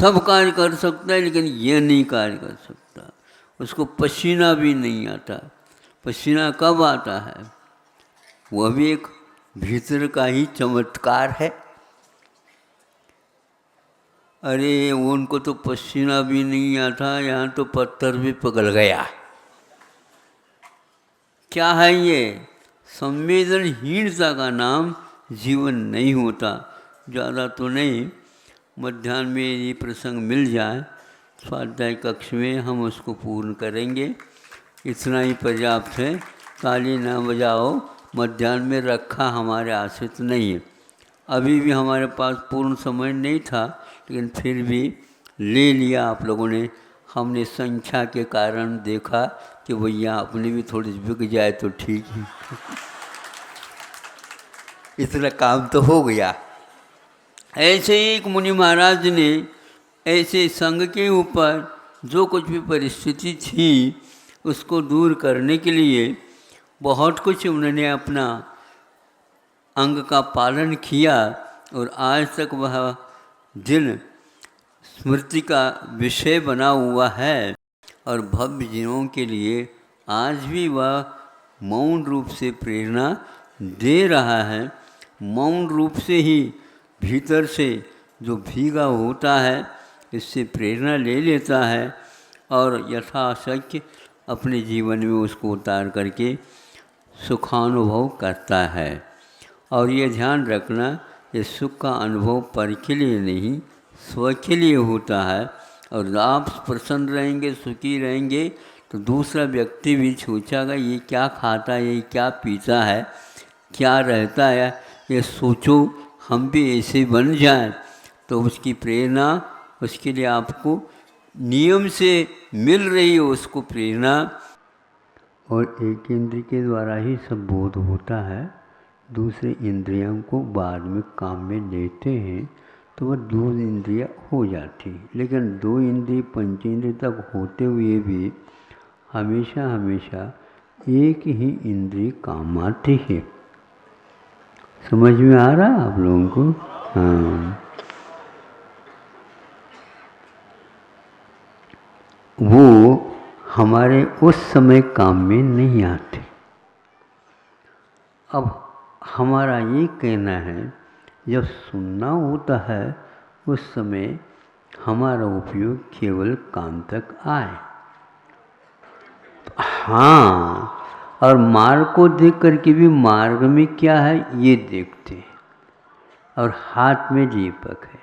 सब कार्य कर सकता है लेकिन ये नहीं कार्य कर सकता। उसको पसीना भी नहीं आता। पसीना कब आता है? वह भी एक भीतर का ही चमत्कार है। अरे उनको तो पसीना भी नहीं आता, यहाँ तो पत्थर भी पिघल गया। क्या है ये? संवेदनहीनता का नाम जीवन नहीं होता। ज़्यादा तो नहीं, मध्याह्न में ये प्रसंग मिल जाए स्वाध्याय कक्ष में हम उसको पूर्ण करेंगे। इतना ही पर्याप्त है। ताली ना बजाओ, मध्याह्न में रखा हमारे आश्रित नहीं है। अभी भी हमारे पास पूर्ण समय नहीं था, लेकिन फिर भी ले लिया आप लोगों ने। हमने संख्या के कारण देखा कि भैया अपने भी थोड़ी बिक जाए तो ठीक है। इतना काम तो हो गया। ऐसे एक मुनि महाराज ने ऐसे संघ के ऊपर जो कुछ भी परिस्थिति थी उसको दूर करने के लिए बहुत कुछ उन्होंने अपना अंग का पालन किया, और आज तक वह दिन स्मृति का विषय बना हुआ है। और भव्य दिनों के लिए आज भी वह मौन रूप से प्रेरणा दे रहा है। मौन रूप से ही भीतर से जो भीगा होता है इससे प्रेरणा ले लेता है और यथाशक्य अपने जीवन में उसको उतार करके सुखानुभव करता है। और ये ध्यान रखना, ये सुख का अनुभव पर के लिए नहीं स्व के लिए होता है। और आप प्रसन्न रहेंगे, सुखी रहेंगे तो दूसरा व्यक्ति भी सोचेगा ये क्या खाता है, ये क्या पीता है, क्या रहता है, ये सोचो हम भी ऐसे बन जाएं। तो उसकी प्रेरणा, उसके लिए आपको नियम से मिल रही है उसको प्रेरणा। और एक इंद्रिय के द्वारा ही सब बोध होता है, दूसरे इंद्रियों को बाद में काम में लेते हैं तो वह दो इंद्रिय हो जाती है। लेकिन दो इंद्रिय पंचेंद्रिय तक होते हुए भी हमेशा हमेशा एक ही इंद्रिय काम आती है। समझ में आ रहा है आप लोगों को? हाँ, वो हमारे उस समय काम में नहीं आते। अब हमारा ये कहना है जब सुनना होता है उस समय हमारा उपयोग केवल कान तक आए। हाँ, और मार्ग को देख करके भी मार्ग में क्या है ये देखते हैं। और हाथ में दीपक है।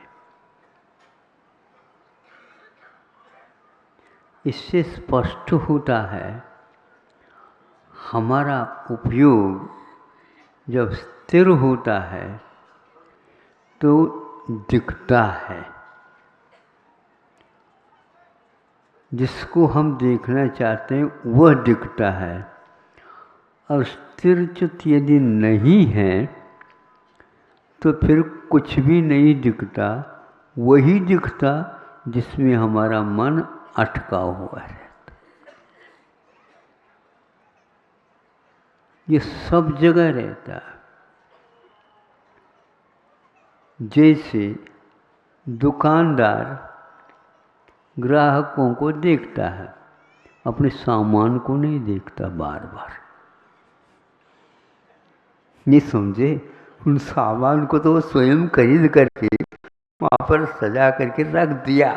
इससे स्पष्ट होता है हमारा उपयोग जब स्थिर होता है तो दिखता है। जिसको हम देखना चाहते हैं वह दिखता है। और स्थिर चित्त यदि नहीं है तो फिर कुछ भी नहीं दिखता। वही दिखता जिसमें हमारा मन अटका हुआ रहता। ये सब जगह रहता है। जैसे दुकानदार ग्राहकों को देखता है, अपने सामान को नहीं देखता बार बार। नहीं समझे? उन सामान को तो वो स्वयं खरीद करके वहाँ पर सजा करके रख दिया।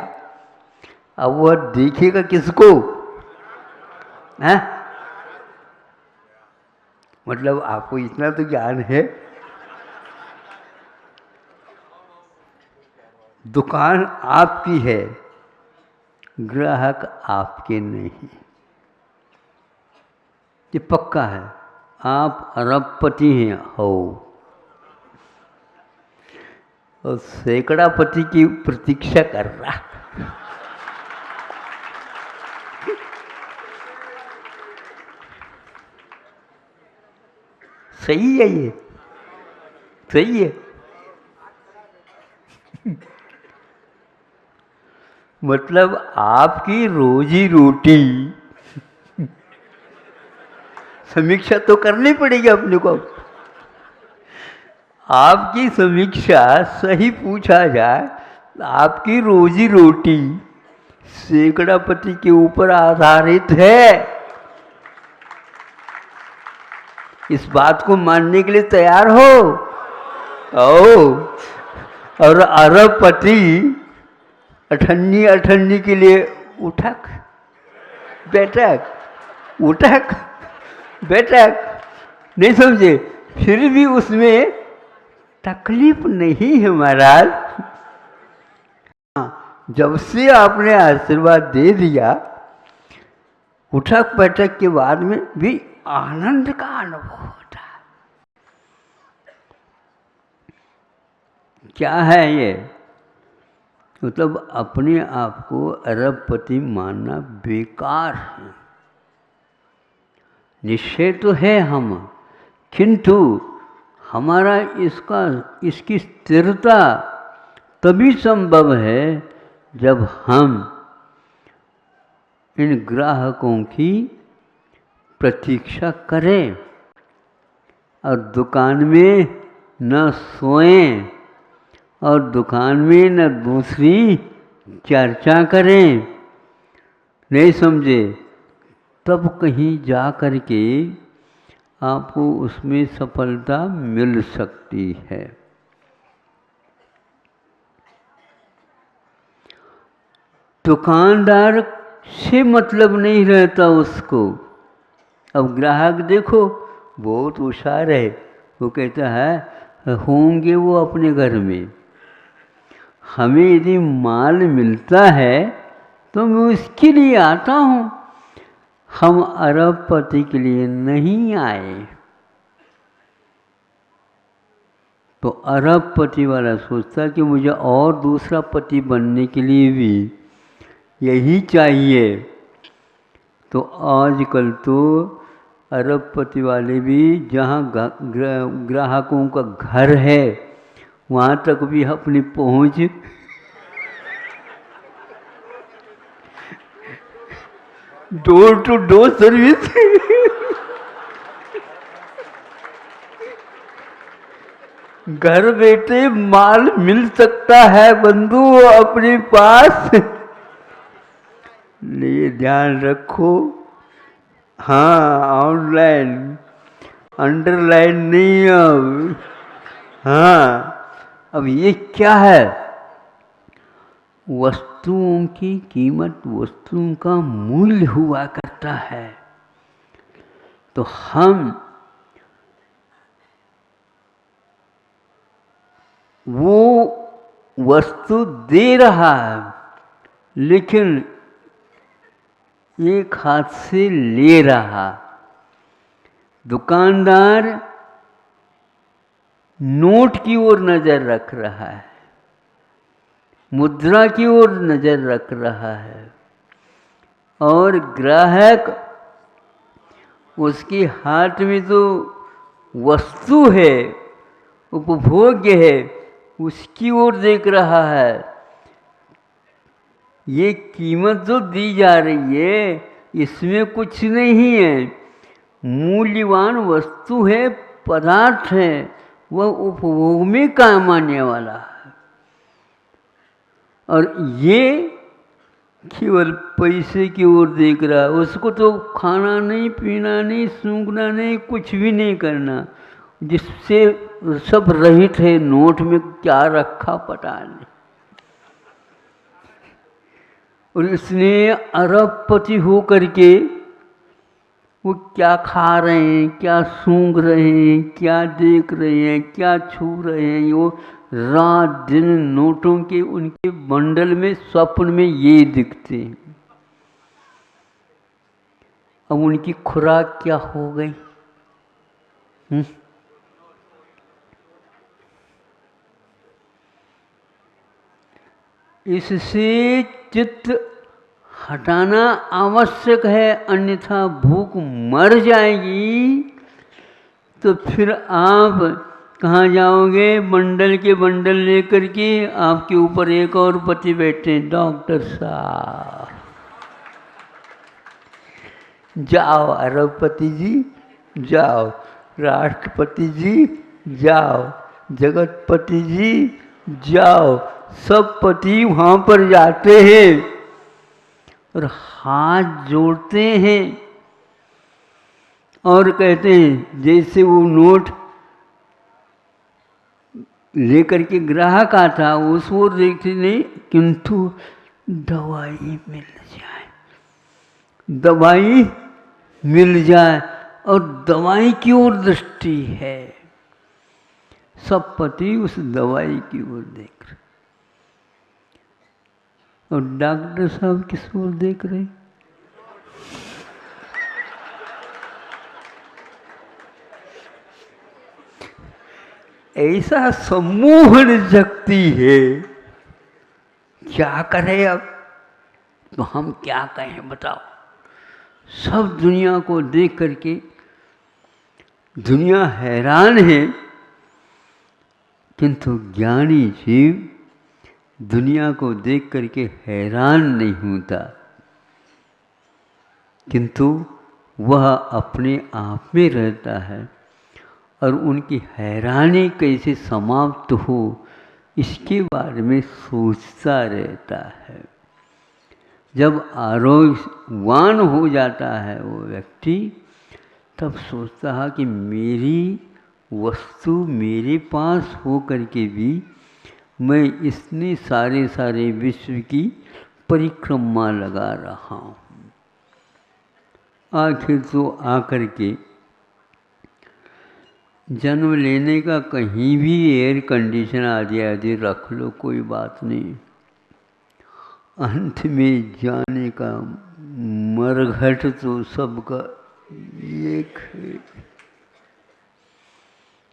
अब वह देखेगा किसको? हैं? मतलब आपको इतना तो ज्ञान है, दुकान आपकी है, ग्राहक आपके नहीं। ये पक्का है। आप अरबपति हैं हो और सैकड़ापति की प्रतीक्षा कर रहा। सही है, ये सही है। मतलब आपकी रोजी रोटी समीक्षा तो करनी पड़ेगी अपने को। आपकी समीक्षा सही पूछा जाए आपकी रोजी रोटी सैकड़ापति के ऊपर आधारित है। इस बात को मानने के लिए तैयार हो? और अरबपति अठन्नी अठन्नी के लिए उठक बैठक उठक बैठक, नहीं समझे? फिर भी उसमें तकलीफ नहीं है महाराज। जब से आपने आशीर्वाद दे दिया, उठक बैठक के बाद में भी आनंद का अनुभव होता है। क्या है ये? मतलब अपने आप को अरबपति मानना बेकार है। निश्चय तो है हम, किंतु हमारा इसकी स्थिरता तभी संभव है जब हम इन ग्राहकों की प्रतीक्षा करें और दुकान में न सोएं और दुकान में न दूसरी चर्चा करें, नहीं समझे? तब कहीं जा कर के आपको उसमें सफलता मिल सकती है। दुकानदार से मतलब नहीं रहता उसको। अब ग्राहक देखो बहुत होशियार है, वो कहता है होंगे वो अपने घर में, हमें यदि माल मिलता है तो मैं उसके लिए आता हूँ, हम अरबपति के लिए नहीं आए। तो अरबपति वाला सोचता कि मुझे और दूसरा पति बनने के लिए भी यही चाहिए। तो आजकल तो अरबपति वाले भी जहाँ ग्राहकों का घर है वहाँ तक भी अपनी पहुँच डोर टू डोर सर्विस घर बैठे माल मिल सकता है बंधु अपने पास। ये ध्यान रखो। हाँ, ऑनलाइन अंडरलाइन नहीं। अब हाँ, अब ये क्या है? वस्तुओं की कीमत, वस्तुओं का मूल्य हुआ करता है। तो हम वो वस्तु दे रहा है लेकिन एक हाथ से ले रहा। दुकानदार नोट की ओर नजर रख रहा है, मुद्रा की ओर नजर रख रहा है, और ग्राहक उसके हाथ में जो वस्तु है, उपभोग्य है, उसकी ओर देख रहा है। ये कीमत जो दी जा रही है इसमें कुछ नहीं है, मूल्यवान वस्तु है, पदार्थ है, वह उपभोग में काम आने वाला है। और ये केवल पैसे की ओर देख रहा है, उसको तो खाना नहीं, पीना नहीं, सूंघना नहीं, कुछ भी नहीं करना, जिससे सब रहित है। नोट में क्या रखा पता नहीं। और इसने अरबपति हो करके वो क्या खा रहे हैं, क्या सूंघ रहे हैं, क्या देख रहे हैं, क्या छू रहे हैं, वो रात दिन नोटों के उनके बंडल में स्वप्न में ये दिखते हैं। अब उनकी खुराक क्या हो गई? इससे चित्त हटाना आवश्यक है, अन्यथा भूख मर जाएगी। तो फिर आप कहाँ जाओगे? बंडल के बंडल लेकर के आपके ऊपर एक और पति बैठे, डॉक्टर साहब। जाओ अरबपति जी, जाओ राष्ट्रपति जी, जाओ जगतपति जी, जाओ सब पति वहाँ पर जाते हैं और हाथ जोड़ते हैं और कहते हैं, जैसे वो नोट लेकर के ग्राहक आता उस ओर देखते नहीं, किंतु दवाई मिल जाए, दवाई मिल जाए, और दवाई की ओर दृष्टि है। सब पति उस दवाई की ओर देख रहे, और डॉक्टर साहब किस ओर देख रहे? ऐसा सम्मोहन शक्ति है, क्या करें अब? तो हम क्या कहें बताओ? सब दुनिया को देख करके दुनिया हैरान है, किंतु ज्ञानी जीव दुनिया को देख करके हैरान नहीं होता, किंतु वह अपने आप में रहता है और उनकी हैरानी कैसे समाप्त हो इसके बारे में सोचता रहता है। जब आरोग्यवान हो जाता है वो व्यक्ति, तब सोचता है कि मेरी वस्तु मेरे पास हो करके भी मैं इतने सारे विश्व की परिक्रमा लगा रहा हूँ। आखिर तो आकर के जन्म लेने का कहीं भी एयर कंडीशन आदि रख लो, कोई बात नहीं, अंत में जाने का मरघट तो सबका एक है।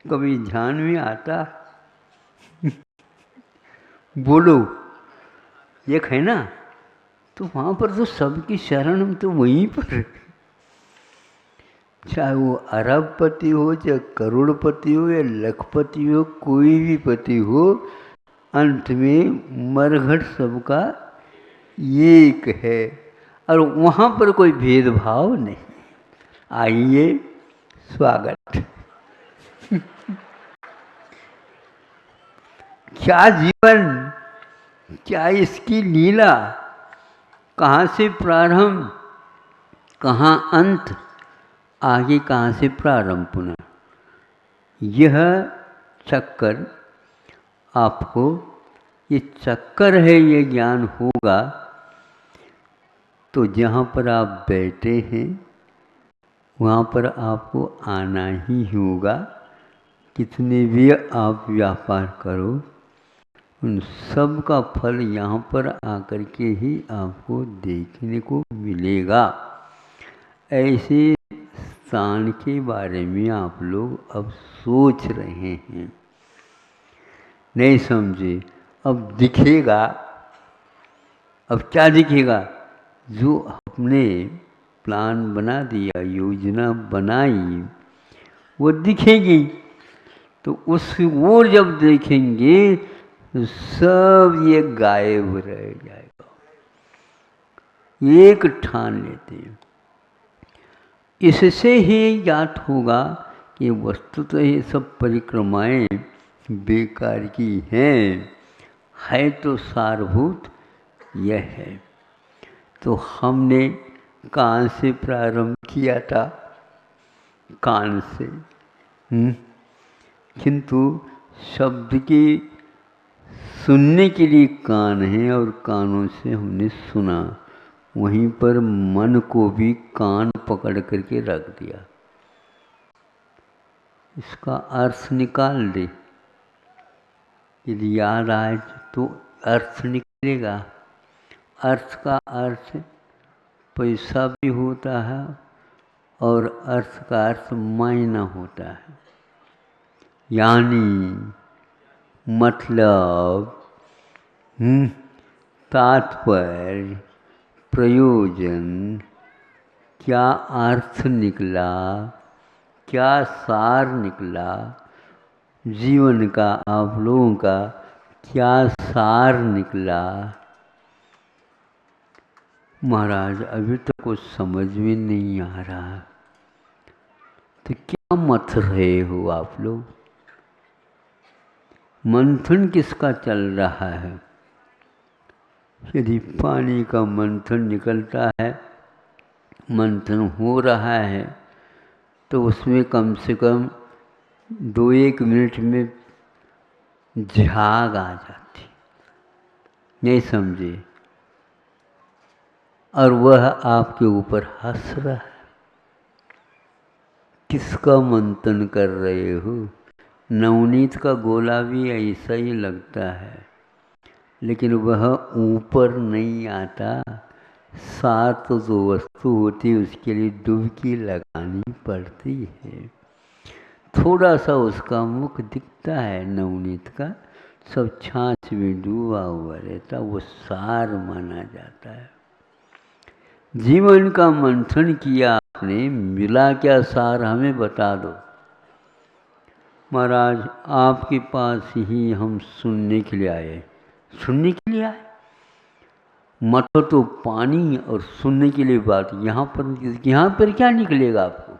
कभी ध्यान में आता? बोलो, एक है ना, तो वहाँ पर तो सबकी शरण तो वहीं पर, चाहे वो अरबपति हो, चाहे करोड़पति हो, या लखपति हो, कोई भी पति हो, अंत में मरघट सबका एक है, और वहाँ पर कोई भेदभाव नहीं। आइए, स्वागत। क्या जीवन, क्या इसकी लीला, कहाँ से प्रारंभ, कहाँ अंत, आगे कहाँ से प्रारंभ पुनः। यह चक्कर आपको, ये चक्कर है, ये ज्ञान होगा तो जहाँ पर आप बैठे हैं वहाँ पर आपको आना ही होगा। कितने भी आप व्यापार करो, उन सब का फल यहाँ पर आकर के ही आपको देखने को मिलेगा। ऐसे स्थान के बारे में आप लोग अब सोच रहे हैं, नहीं समझे? अब दिखेगा। अब क्या दिखेगा? जो अपने प्लान बना दिया, योजना बनाई, वो दिखेगी। तो उस ओर जब देखेंगे तो सब ये गायब रह जाएगा। एक ठान लेते हैं। इससे ही ज्ञात होगा कि वस्तुतः ये सब परिक्रमाएं बेकार की हैं, है तो सारभूत यह है। तो हमने कान से प्रारंभ किया था, कान से, किंतु शब्द के सुनने के लिए कान है और कानों से हमने सुना, वहीं पर मन को भी कान पकड़ करके रख दिया। इसका अर्थ निकाल दे, यदि याद आए तो अर्थ निकलेगा। अर्थ का अर्थ पैसा भी होता है और अर्थ का अर्थ मायना होता है, यानी मतलब, तात्पर्य, प्रयोजन, क्या अर्थ निकला, क्या सार निकला, जीवन का आप लोगों का क्या सार निकला। महाराज अभी तक कुछ समझ में नहीं आ रहा, तो क्या मत रहे हो आप लोग? मंथन किसका चल रहा है? यदि पानी का मंथन निकलता है, मंथन हो रहा है, तो उसमें कम से कम 2-1 मिनट में झाग आ जाती, नहीं समझे? और वह आपके ऊपर हंस रहा है। किसका मंथन कर रहे हो? नवनीत का गोला भी ऐसा ही लगता है, लेकिन वह ऊपर नहीं आता। सात जो वस्तु होती है उसके लिए डुबकी लगानी पड़ती है। थोड़ा सा उसका मुख दिखता है नवनीत का, सब छाछ में डूबा हुआ रहता, वो सार माना जाता है। जीवन का मंथन किया आपने, मिला क्या सार हमें बता दो। महाराज आपके पास ही हम सुनने के लिए आए। सुनने के लिए आए? मत तो पानी और सुनने के लिए बात। यहाँ पर क्या निकलेगा आपको?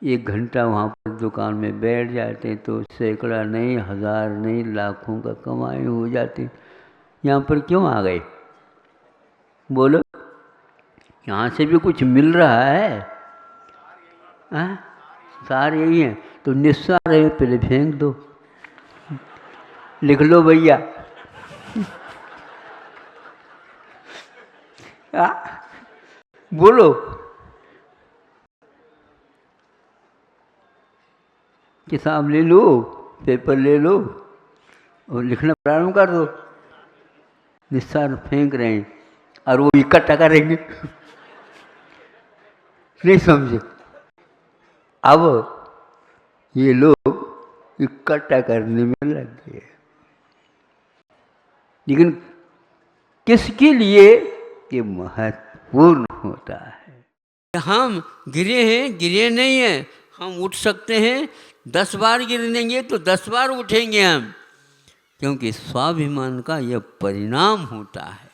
1 घंटा वहाँ पर दुकान में बैठ जाते हैं तो सैकड़ा नहीं, 1000 नहीं, लाखों का कमाई हो जाती। यहाँ पर क्यों आ गए? बोलो, यहाँ से भी कुछ मिल रहा है? सार यही है तो निस्सार है, पहले फेंक दो। लिख लो भैया। बोलो, किताब ले लो, पेपर ले लो और लिखना प्रारंभ कर दो। निस्सार फेंक रहे हैं और वो इकट्ठा करेंगे। नहीं समझे? अब ये लोग इकट्ठा करने में लग गए, लेकिन किसके लिए? ये महत्वपूर्ण होता है। हम गिरे हैं, गिरे नहीं हैं, हम उठ सकते हैं। 10 बार गिरेंगे तो 10 बार उठेंगे हम, क्योंकि स्वाभिमान का यह परिणाम होता है।